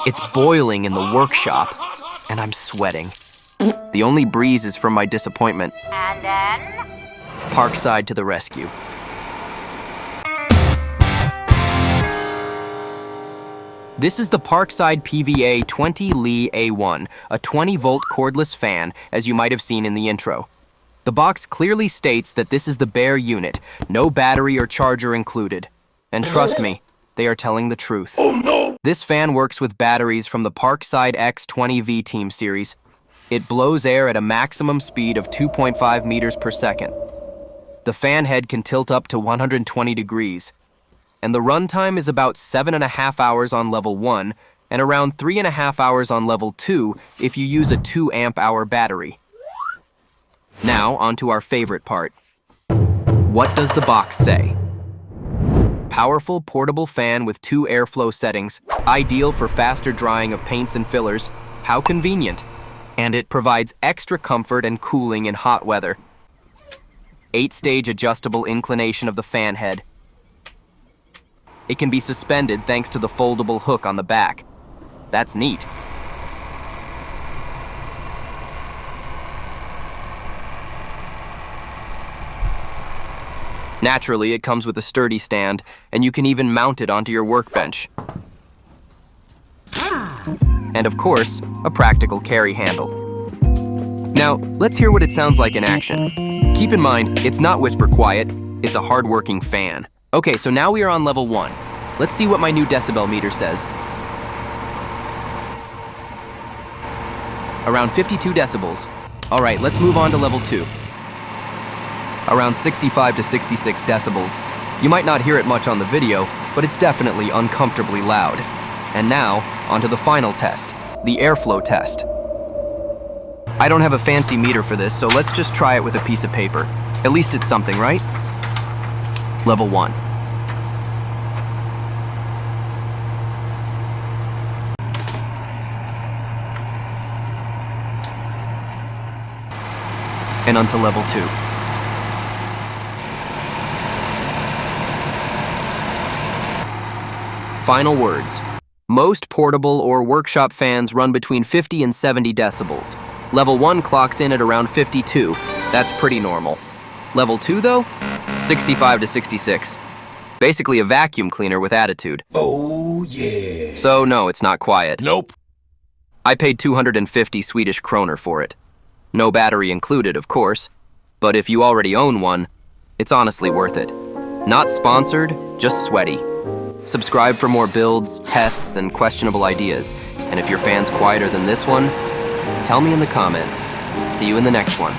It's boiling in the workshop, and I'm sweating. The only breeze is from my disappointment. And then? Parkside to the rescue. This is the Parkside PVA 20 Li A1, a 20-volt cordless fan, as you might have seen in the intro. The box clearly states that this is the bare unit, no battery or charger included. And trust me, they are telling the truth. Oh no! This fan works with batteries from the Parkside X20V Team series. It blows air at a maximum speed of 2.5 meters per second. The fan head can tilt up to 120 degrees. And the runtime is about 7.5 hours on level 1 and around 3.5 hours on level 2 if you use a 2 amp hour battery. Now, on to our favorite part. What does the box say? Powerful portable fan with 2 airflow settings, ideal for faster drying of paints and fillers. How convenient. And it provides extra comfort and cooling in hot weather. 8-stage adjustable inclination of the fan head. It can be suspended thanks to the foldable hook on the back. That's neat. Naturally, it comes with a sturdy stand, and you can even mount it onto your workbench. And of course, a practical carry handle. Now, let's hear what it sounds like in action. Keep in mind, it's not whisper quiet, it's a hard-working fan. Okay, so now we are on level 1. Let's see what my new decibel meter says. Around 52 decibels. All right, let's move on to level 2. Around 65 to 66 decibels. You might not hear it much on the video, but it's definitely uncomfortably loud. And now, onto the final test, the airflow test. I don't have a fancy meter for this, so let's just try it with a piece of paper. At least it's something, right? Level 1. And onto level 2. Final words. Most portable or workshop fans run between 50 and 70 decibels. Level 1 clocks in at around 52. That's pretty normal. Level 2 though? 65 to 66. Basically a vacuum cleaner with attitude. Oh yeah. So no, it's not quiet. Nope. I paid 250 Swedish kroner for it. No battery included, of course, but if you already own one, it's honestly worth it. Not sponsored, just sweaty. Subscribe for more builds, tests, and questionable ideas. And if your fan's quieter than this one, tell me in the comments. See you in the next one.